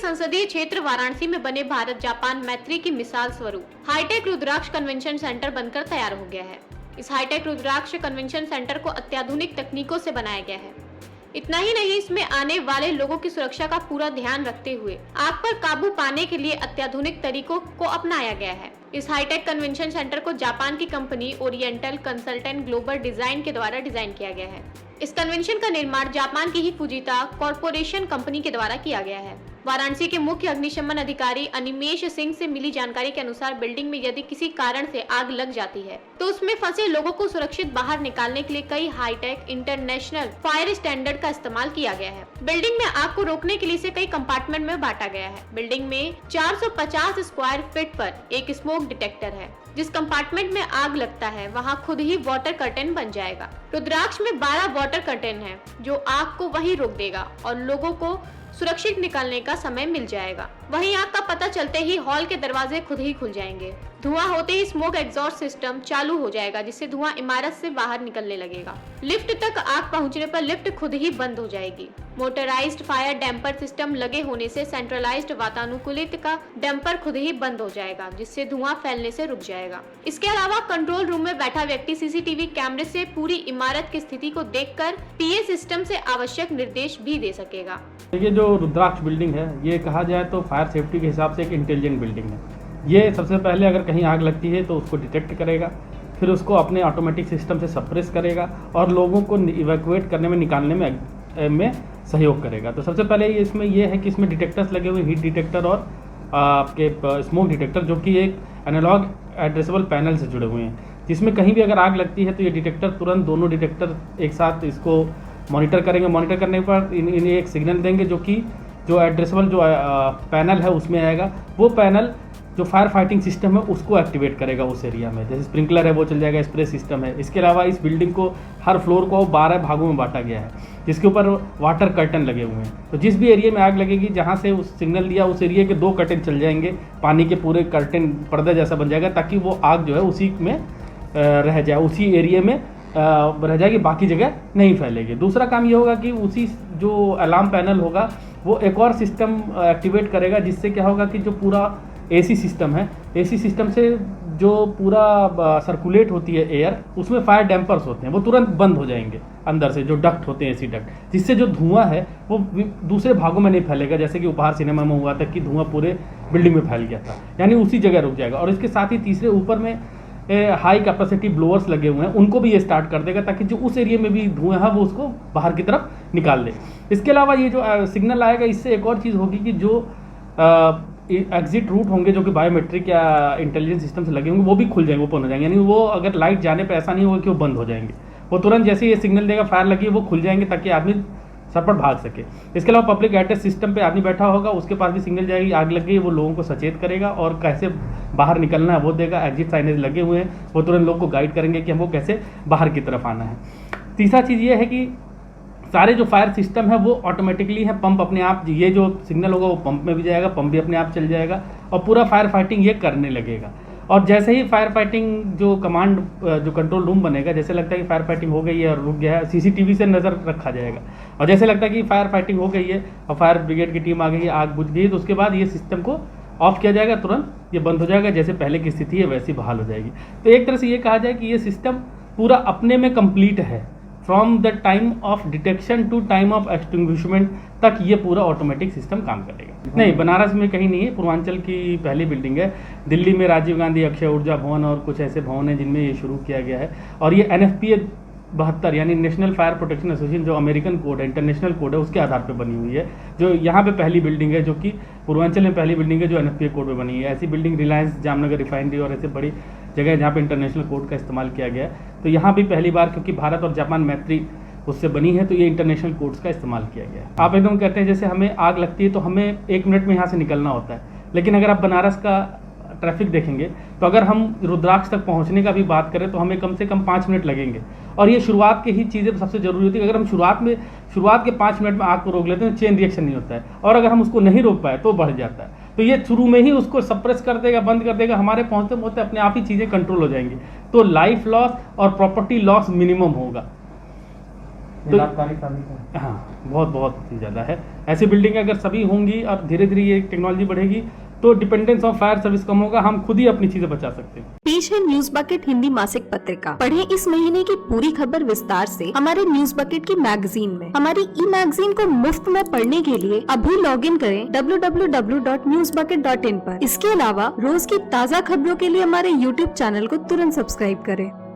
संसदीय क्षेत्र वाराणसी में बने भारत जापान मैत्री की मिसाल स्वरूप हाईटेक रुद्राक्ष कन्वेंशन सेंटर बनकर तैयार हो गया है। इस हाईटेक रुद्राक्ष कन्वेंशन सेंटर को अत्याधुनिक तकनीकों से बनाया गया है। इतना ही नहीं, इसमें आने वाले लोगों की सुरक्षा का पूरा ध्यान रखते हुए आग पर काबू पाने के लिए अत्याधुनिक तरीकों को अपनाया गया है। इस हाईटेक कन्वेंशन सेंटर को जापान की company oriental consultant global design के द्वारा डिजाइन किया गया है। इस कन्वेंशन का निर्माण जापान की ही फुजिता कॉर्पोरेशन कंपनी के द्वारा किया गया है। वाराणसी के मुख्य अग्निशमन अधिकारी अनिमेश सिंह से मिली जानकारी के अनुसार बिल्डिंग में यदि किसी कारण से आग लग जाती है तो उसमें फंसे लोगों को सुरक्षित बाहर निकालने के लिए कई हाईटेक इंटरनेशनल फायर स्टैंडर्ड का इस्तेमाल किया गया है। बिल्डिंग में आग को रोकने के लिए इसे कई कंपार्टमेंट में बांटा गया है। बिल्डिंग में 450 स्क्वायर फीट पर एक स्मोक डिटेक्टर है। जिस कंपार्टमेंट में आग लगता है वहां खुद ही वाटर कर्टेन बन जाएगा। रुद्राक्ष में 12 वाटर कर्टेन है जो आग को वहीं रोक देगा और लोगों को सुरक्षित निकलने का समय मिल जाएगा। वहीं आग का पता चलते ही हॉल के दरवाजे खुद ही खुल जाएंगे। धुआं होते ही स्मोक एग्जॉस्ट सिस्टम चालू हो जाएगा जिससे धुआं इमारत से बाहर निकलने लगेगा। लिफ्ट तक आग पहुंचने पर लिफ्ट खुद ही बंद हो जाएगी। मोटराइज्ड फायर डैम्पर सिस्टम लगे होने से सेंट्रलाइज्ड वातानुकूलित का डैम्पर खुद ही बंद हो जाएगा जिससे धुआं फैलने से रुक जाएगा। इसके अलावा कंट्रोल रूम में बैठा व्यक्ति सीसीटीवी कैमरे से पूरी इमारत की स्थिति को देखकर पीए सिस्टम से आवश्यक निर्देश भी दे सकेगा। ये जो रुद्राक्ष बिल्डिंग है ये कहा जाए तो फायर सेफ्टी के हिसाब से एक इंटेलिजेंट बिल्डिंग है। ये सबसे पहले अगर कहीं आग लगती है तो उसको डिटेक्ट करेगा, फिर उसको अपने ऑटोमेटिक सिस्टम से सप्रेस करेगा और लोगों को इवैक्यूएट करने में निकालने में सहयोग करेगा। तो सबसे पहले इसमें ये है कि इसमें डिटेक्टर्स लगे हुए, हीट डिटेक्टर और आपके स्मोक डिटेक्टर, जो कि एक एनालॉग एड्रेसेबल पैनल से जुड़े हुए हैं, जिसमें कहीं भी अगर आग लगती है तो ये डिटेक्टर तुरंत दोनों डिटेक्टर एक साथ इसको मॉनिटर करेंगे। मॉनिटर करने पर इन्हें एक सिग्नल देंगे जो एड्रेसेबल जो पैनल है उसमें आएगा। वो पैनल जो फायर फाइटिंग सिस्टम है उसको एक्टिवेट करेगा उस एरिया में, जैसे स्प्रिंकलर है वो चल जाएगा, स्प्रे सिस्टम है। इसके अलावा इस बिल्डिंग को हर फ्लोर को 12 भागों में बांटा गया है जिसके ऊपर वाटर कर्टन लगे हुए हैं। तो जिस भी एरिया में आग लगेगी जहाँ से उस सिग्नल दिया उस एरिया के 2 कर्टन चल जाएंगे, पानी के पूरे कर्टन पर्दा जैसा बन जाएगा ताकि वो आग जो है उसी में रह जाए, उसी एरिया में रह जाएगी, बाकी जगह नहीं फैलेगी। दूसरा काम ये होगा कि उसी जो अलार्म पैनल होगा वो एक और सिस्टम एक्टिवेट करेगा जिससे क्या होगा कि जो पूरा एसी सिस्टम है, एसी सिस्टम से जो पूरा सर्कुलेट होती है एयर, उसमें फायर डैम्पर्स होते हैं, वो तुरंत बंद हो जाएंगे अंदर से, जो डक्ट होते हैं एसी डक्ट, जिससे जो धुआं है वो दूसरे भागों में नहीं फैलेगा। जैसे कि उपहार सिनेमा में हुआ था कि धुआं पूरे बिल्डिंग में फैल गया था, यानी उसी जगह रुक जाएगा। और इसके साथ ही तीसरे ऊपर में हाई कैपेसिटी ब्लोअर्स लगे हुए हैं, उनको भी ये स्टार्ट कर देगा ताकि जो उस एरिया में भी धुआं है वो उसको बाहर की तरफ निकाल दे। इसके अलावा ये जो सिग्नल आएगा इससे एक और चीज़ होगी कि जो एग्जिट रूट होंगे जो कि बायोमेट्रिक या इंटेलिजेंस सिस्टम से लगे होंगे वो भी खुल जाएंगे, ओपन हो जाएंगे। यानी वो अगर लाइट जाने पे ऐसा नहीं होगा कि वो बंद हो जाएंगे, वो तुरंत जैसे ये सिग्नल देगा फायर लगी है वो खुल जाएंगे ताकि आदमी सरपट भाग सके। इसके अलावा पब्लिक एड्रेस सिस्टम पे आदमी बैठा होगा, उसके पास भी सिग्नल जाएगी, आग लग गई, वो लोगों को सचेत करेगा और कैसे बाहर निकलना है वो देगा। एग्जिट साइनेज लगे हुए हैं, वो तुरंत लोग को गाइड करेंगे कि हमको कैसे बाहर की तरफ आना है। तीसरा चीज़ ये है कि सारे जो फायर सिस्टम है वो ऑटोमेटिकली है, पंप अपने आप, ये जो सिग्नल होगा वो पंप में भी जाएगा, पंप भी अपने आप चल जाएगा और पूरा फायर फाइटिंग ये करने लगेगा। और जैसे ही फायर फाइटिंग जो कमांड जो कंट्रोल रूम बनेगा, जैसे लगता है कि फायर फाइटिंग हो गई है और रुक गया है, सीसीटीवी से नज़र रखा जाएगा। और जैसे लगता है कि फायर फाइटिंग हो गई है और फायर ब्रिगेड की टीम आ गई है, आग बुझ गई है, तो उसके बाद ये सिस्टम को ऑफ किया जाएगा, तुरंत ये बंद हो जाएगा, जैसे पहले की स्थिति है वैसी बहाल हो जाएगी। तो एक तरह से ये कहा जाए कि ये सिस्टम पूरा अपने में कंप्लीट है, from the time of detection to time of extinguishment तक ये पूरा ऑटोमेटिक सिस्टम काम करेगा। नहीं, बनारस में कहीं नहीं है, पूर्वांचल की पहली बिल्डिंग है। दिल्ली में राजीव गांधी अक्षय ऊर्जा भवन और कुछ ऐसे भवन हैं जिनमें ये शुरू किया गया है। और ये NFPA 72 यानी नेशनल फायर प्रोटेक्शन एसोसिएशन जो अमेरिकन कोड है, इंटरनेशनल कोड है, उसके आधार पर बनी हुई है। जो यहाँ पे पहली बिल्डिंग है, जो कि पूर्वांचल में पहली बिल्डिंग है जो NFPA कोड पे बनी है। ऐसी बिल्डिंग रिलायंस जामनगर रिफाइनरी और ऐसे बड़ी जगह जहाँ पे इंटरनेशनल कोड का इस्तेमाल किया गया है। तो यहाँ भी पहली बार, क्योंकि भारत और जापान मैत्री उससे बनी है, तो ये इंटरनेशनल कोड्स का इस्तेमाल किया गया है। आप एकदम कहते हैं जैसे हमें आग लगती है तो हमें 1 मिनट में यहाँ से निकलना होता है, लेकिन अगर आप बनारस का ट्रैफिक देखेंगे तो अगर हम रुद्राक्ष तक पहुँचने का भी बात करें तो हमें कम से कम 5 मिनट लगेंगे। और ये शुरुआत की ही चीज़ें सबसे जरूरी होती है। अगर हम शुरुआत के 5 मिनट में आग को रोक लेते हैं, चेन रिएक्शन नहीं होता है, और अगर हम उसको नहीं रोक पाए तो बढ़ जाता है। तो ये शुरू में ही उसको सप्रेस कर देगा, बंद कर देगा, हमारे पहुँचते पहुँचते अपने आप ही चीज़ें कंट्रोल हो जाएंगी। तो लाइफ लॉस और प्रॉपर्टी लॉस मिनिमम होगा। तो लाभकारी साबित है। हाँ, बहुत बहुत ज़्यादा है। ऐसी बिल्डिंग अगर सभी होंगी और धीरे धीरे ये टेक्नोलॉजी बढ़ेगी तो डिपेंडेंस ऑफ फायर सर्विस कम होगा, हम खुद ही अपनी चीजें बचा सकते हैं। पेश है न्यूज बकेट हिंदी मासिक पत्रिका। पढ़ें इस महीने की पूरी खबर विस्तार से हमारे न्यूज बकेट की मैगजीन में। हमारी ई मैगजीन को मुफ्त में पढ़ने के लिए अभी लॉगिन करें www.newsbucket.in पर। इसके अलावा रोज की ताज़ा खबरों के लिए हमारे YouTube चैनल को तुरंत सब्सक्राइब करें।